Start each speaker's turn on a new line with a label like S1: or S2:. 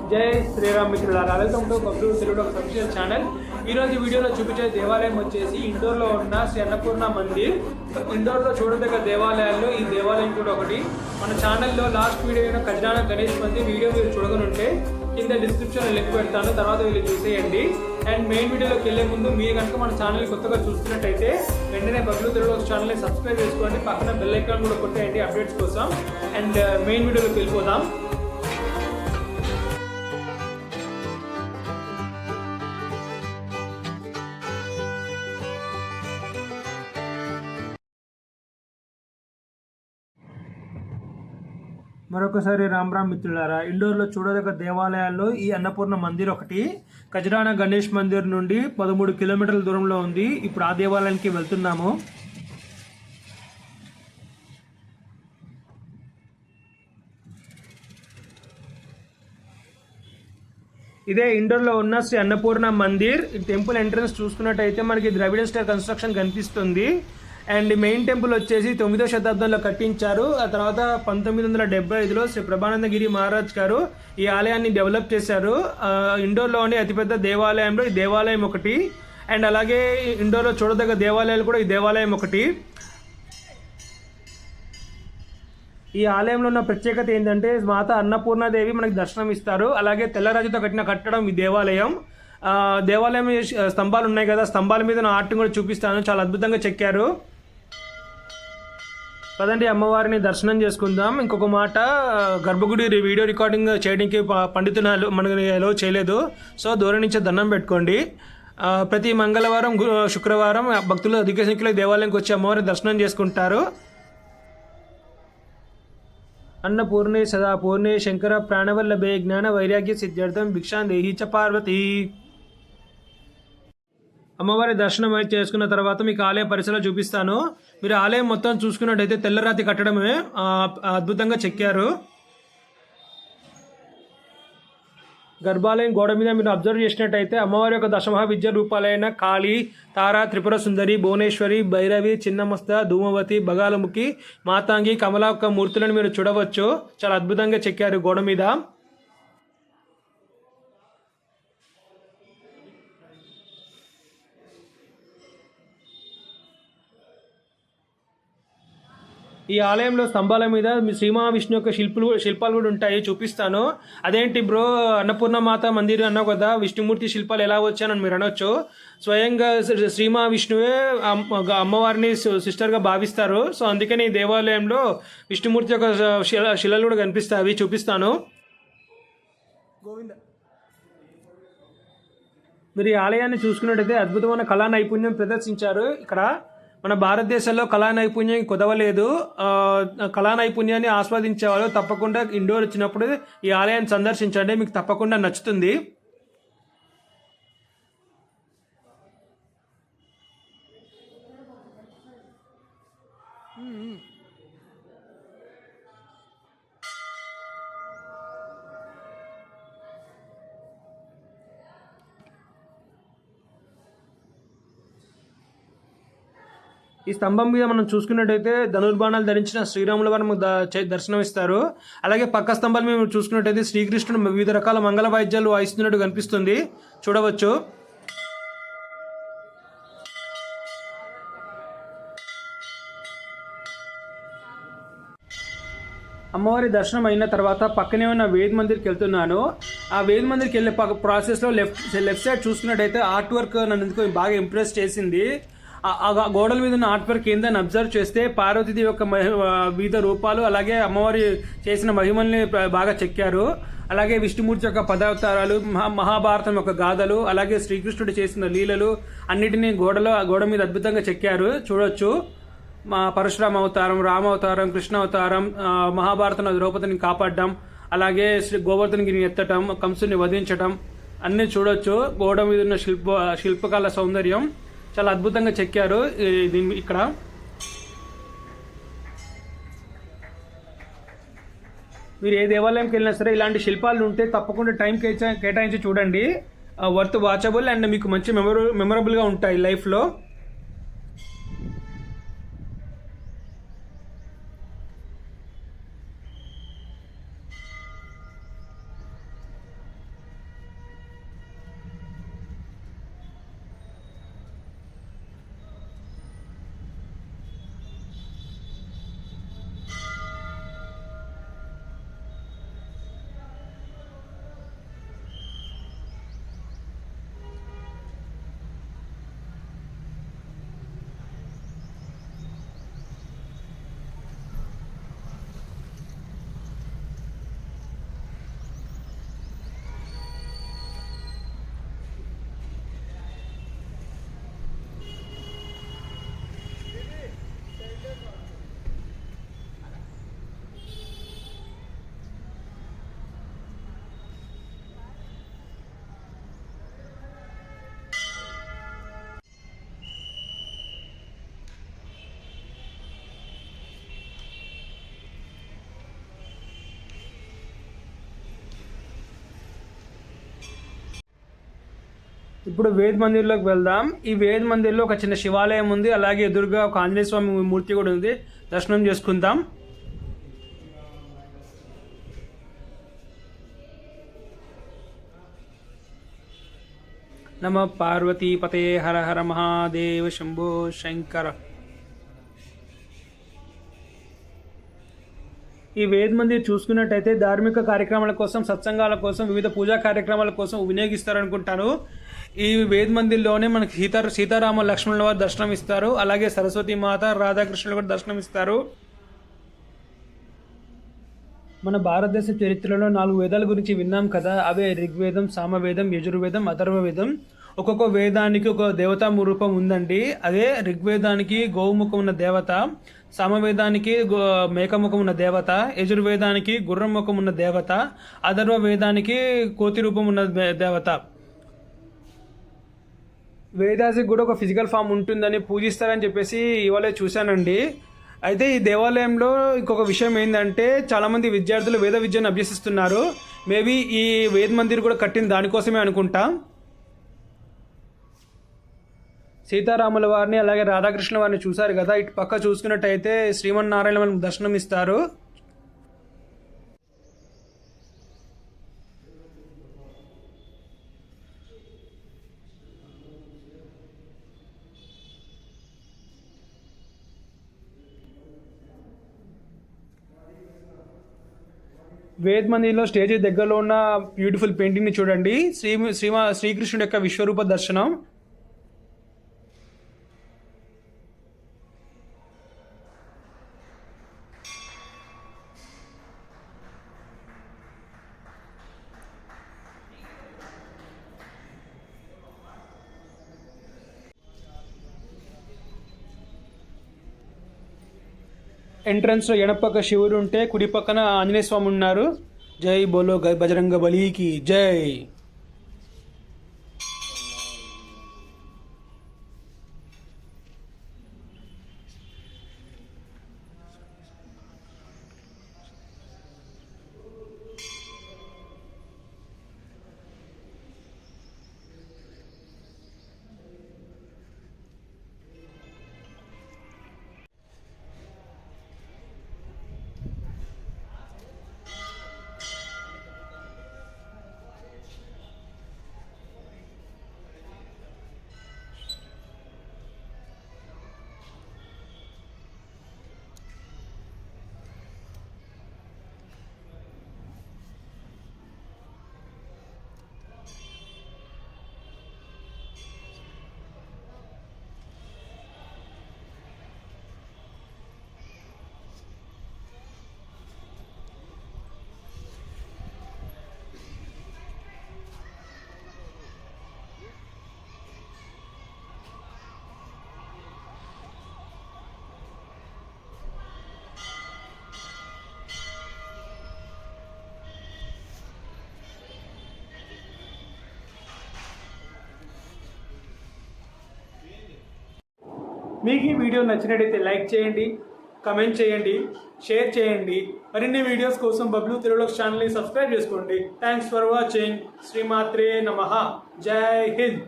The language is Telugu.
S1: జై శ్రీరామ్ మిత్రులారా, welcome to Bablu Telugu official channel. ఈరోజు వీడియోలో చూపించే దేవాలయం వచ్చేసి ఇండోర్లో ఉన్న శ్రీ అన్నపూర్ణ మందిర్. ఇండోర్లో చూడదగ్గ దేవాలయాల్లో ఈ దేవాలయం కూడా ఒకటి. మన ఛానల్లో లాస్ట్ వీడియో అయిన ఖజానా గణేష్ మందిర్ వీడియో మీరు చూడగనుంటే కింద డిస్క్రిప్షన్లో లింక్ పెడతాను, తర్వాత వీళ్ళు చూసేయండి. అండ్ మెయిన్ వీడియోలోకి వెళ్ళే ముందు మీరు కనుక మన ఛానల్ కొత్తగా చూస్తున్నట్టయితే వెంటనే బబ్లు తెలుగు ఛానల్ని సబ్స్క్రైబ్ చేసుకోండి, పక్కన బెల్ ఐకాన్ కూడా కొట్టేయండి అప్డేట్స్ కోసం. అండ్ మెయిన్ వీడియోలోకి వెళ్ళిపోదాం. మరొకసారి రామ్ మిత్రులారా, ఇండోర్లో చూడదగ్గ దేవాలయాల్లో ఈ అన్నపూర్ణ మందిర్ ఒకటి. ఖజరానా గణేష్ మందిర్ నుండి 13 కిలోమీటర్ల దూరంలో ఉంది. ఇప్పుడు ఆ దేవాలయానికి వెళ్తున్నాము. ఇదే ఇండోర్లో ఉన్న శ్రీ అన్నపూర్ణ మందిర్. టెంపుల్ ఎంట్రన్స్ చూసుకున్నట్టయితే మనకి ద్రవిడ స్టైల్ కన్స్ట్రక్షన్ కనిపిస్తుంది. అండ్ మెయిన్ టెంపుల్ వచ్చేసి 9వ శతాబ్దంలో కట్టించారు. ఆ తర్వాత 1975లో శ్రీ ప్రభానందగిరి మహారాజ్ గారు ఈ ఆలయాన్ని డెవలప్ చేశారు. ఇండోర్లోని అతిపెద్ద దేవాలయంలో ఈ దేవాలయం ఒకటి. అండ్ అలాగే ఇండోర్లో చూడదగ్గ దేవాలయాలు కూడా ఈ దేవాలయం ఒకటి. ఈ ఆలయంలో ఉన్న ప్రత్యేకత ఏంటంటే మాత అన్నపూర్ణాదేవి మనకి దర్శనం ఇస్తారు. అలాగే తెల్లరాజుతో కట్టిన కట్టడం ఈ దేవాలయం. దేవాలయం స్తంభాలు ఉన్నాయి కదా, స్తంభాల మీద ఆర్ట్ కూడా చూపిస్తాను, చాలా అద్భుతంగా చెక్కారు. పదండి అమ్మవారిని దర్శనం చేసుకుందాం. ఇంకొక మాట, గర్భగుడి వీడియో రికార్డింగ్ చేయడానికి పండితులు మనకు ఎలా చేయలేదు, సో దూరం నుంచి దండం పెట్టుకోండి. ప్రతి మంగళవారం శుక్రవారం భక్తులు అధిక సంఖ్యలో దేవాలయంకి వచ్చి అమ్మవారి దర్శనం చేసుకుంటారు. అన్నపూర్ణే సదా పూర్ణే శంకర ప్రాణవల్లభే జ్ఞాన వైరాగ్య సిద్ధార్థం భిక్షాం దేహి చ పార్వతి. అమ్మవారి దర్శనం చేసుకున్న తర్వాత మీకు ఆలయ పరిసరాలు చూపిస్తాను. మీరు ఆలయం మొత్తం చూసుకున్నట్టయితే తెల్లరాతి కట్టడమే అద్భుతంగా చెక్కారు. గర్భాలయం గోడ మీద మీరు అబ్జర్వ్ చేసినట్టయితే అమ్మవారి యొక్క దశమహా విద్య రూపాలైన కాళీ, తార, త్రిపుర సుందరి, భువనేశ్వరి, భైరవి, చిన్నమస్త, ధూమవతి, బగాలముఖి, మాతాంగి, కమల యొక్క మూర్తులను మీరు చూడవచ్చు. చాలా అద్భుతంగా చెక్కారు గోడ మీద. ఈ ఆలయంలో స్తంభాల మీద శ్రీ మహావిష్ణు యొక్క శిల్పాలు కూడా ఉంటాయి, చూపిస్తాను. అదేంటి బ్రో, అన్నపూర్ణమాత మందిర్ అన్నావు కదా, విష్ణుమూర్తి శిల్పాలు ఎలా వచ్చానని మీరు అనొచ్చు. స్వయంగా శ్రీ మహావిష్ణువే అమ్మవారిని సిస్టర్గా భావిస్తారు. సో అందుకని ఈ దేవాలయంలో విష్ణుమూర్తి యొక్క శిలలు కూడా కనిపిస్తాయి, అవి చూపిస్తాను. గోవింద, మీరు ఈ ఆలయాన్ని చూసుకున్నట్టయితే అద్భుతమైన కళా నైపుణ్యం ప్రదర్శించారు. ఇక్కడ మన భారతదేశంలో కళా నైపుణ్యం కొదవలేదు. కళా నైపుణ్యాన్ని ఆస్వాదించేవాళ్ళు తప్పకుండా ఇండోర్ వచ్చినప్పుడు ఈ ఆలయాన్ని సందర్శించండి, మీకు తప్పకుండా నచ్చుతుంది. ఈ స్తంభం మీద మనం చూసుకున్నట్టయితే ధనుర్బాణాలు ధరించిన శ్రీరాముల వారు దర్శనం ఇస్తారు. అలాగే పక్క స్తంభాల మీద చూసుకున్నట్టయితే శ్రీకృష్ణుడు వివిధ రకాల మంగళ వాయిద్యాలు వాయిస్తున్నట్టు కనిపిస్తుంది, చూడవచ్చు. అమ్మవారి దర్శనం అయిన తర్వాత పక్కనే ఉన్న వేద్ మందిర్కి వెళ్తున్నాను. ఆ వేద్ మందిర్కి వెళ్ళే ప్రాసెస్లో లెఫ్ట్ సైడ్ చూసుకున్నట్టయితే ఆర్ట్ వర్క్ నన్ను ఎందుకు బాగా ఇంప్రెస్ చేసింది. ఆ గోడల మీద ఉన్న ఆర్ట్ వర్క్ ఏందని అబ్జర్వ్ చేస్తే పార్వతీదేవి యొక్క వివిధ రూపాలు, అలాగే అమ్మవారి చేసిన మహిమల్ని బాగా చెక్కారు. అలాగే విష్ణుమూర్తి యొక్క పదావతారాలు, మహాభారతం యొక్క గాథలు, అలాగే శ్రీకృష్ణుడు చేసిన లీలలు అన్నిటినీ గోడ మీద అద్భుతంగా చెక్కారు, చూడొచ్చు. పరశురామ అవతారం, రామ అవతారం, కృష్ణ అవతారం, మహాభారతంలో ద్రౌపదిని కాపాడడం, అలాగే గోవర్ధనగిరిని ఎత్తడం, కంసుని వధించడం అన్నీ చూడొచ్చు. గోడ మీద ఉన్న శిల్పకళ సౌందర్యం చాలా అద్భుతంగా చెక్కారు. ఇక్కడ మీరు ఏ దేవాలయంకి వెళ్ళినా సరే ఇలాంటి శిల్పాలు ఉంటే తప్పకుండా టైం కేటాయించి చూడండి. వర్త్ వాచబుల్ అండ్ మీకు మంచి మెమరబుల్గా ఉంటాయి లైఫ్లో. ఇప్పుడు వేద్ మందిర్లోకి వెళ్దాం. ఈ వేద్ మందిర్లో ఒక చిన్న శివాలయం ఉంది, అలాగే ఎదురుగా ఒక ఆంజనేయ స్వామి మూర్తి కూడా ఉంది. దర్శనం చేసుకుందాం. నమ పార్వతీపతే హర హర మహాదేవ శంభో శంకర. ఈ వేద్ మందిర్ చూసుకున్నట్టయితే ధార్మిక కార్యక్రమాల కోసం, సత్సంగాల కోసం, వివిధ పూజా కార్యక్రమాల కోసం వినియోగిస్తారనుకుంటాను. ఈ వేద్ మందిర్లోనే మనకి సీతారామ లక్ష్మణుల వారు దర్శనం ఇస్తారు, అలాగే సరస్వతి మాత, రాధాకృష్ణులు కూడా దర్శనం ఇస్తారు. మన భారతదేశ చరిత్రలో 4 వేదాల గురించి విన్నాం కదా. అవే ఋగ్వేదం, సామవేదం, యజుర్వేదం, అథర్వవేదం. ఒక్కొక్క వేదానికి ఒక దేవతా రూపం ఉందండి. అదే ఋగ్వేదానికి గోముఖం ఉన్న దేవత, సామవేదానికి మేకముఖం ఉన్న దేవత, యజుర్వేదానికి గుర్రం ముఖం ఉన్న దేవత, అథర్వ వేదానికి కోతి రూపం ఉన్న దేవత. వేదాసికి కూడా ఒక ఫిజికల్ ఫామ్ ఉంటుందని పూజిస్తారని చెప్పేసి ఇవాళ చూశానండి. అయితే ఈ దేవాలయంలో ఇంకొక విషయం ఏంటంటే, చాలామంది విద్యార్థులు వేద విద్యను అభ్యసిస్తున్నారు. మేబీ ఈ వేద్ మందిర్ కూడా కట్టిన దానికోసమే అనుకుంటా. సీతారాముల వారిని అలాగే రాధాకృష్ణ వారిని చూశారు కదా. ఇటు పక్క చూసుకున్నట్టయితే శ్రీమన్నారాయణ మనకు దర్శనం ఇస్తారు. వేద్ మందిర్లో స్టేజ్ దగ్గరలో ఉన్న బ్యూటిఫుల్ పెయింటింగ్ని చూడండి. శ్రీకృష్ణుడి యొక్క విశ్వరూప దర్శనం. ఎంట్రన్స్లో ఎడపక్క శివుడు ఉంటే కుడి పక్కన ఆంజనేయ స్వామి ఉన్నారు. జై బోలో బజరంగ బలికి జై. మీకు ఈ వీడియో నచ్చినట్టయితే లైక్ చేయండి, కమెంట్ చేయండి, షేర్ చేయండి. మరిన్ని వీడియోస్ కోసం బబ్లు తెలుగు ఛానల్ని సబ్స్క్రైబ్ చేసుకోండి. Thanks for watching. శ్రీమాత్రే నమః. జై హింద్.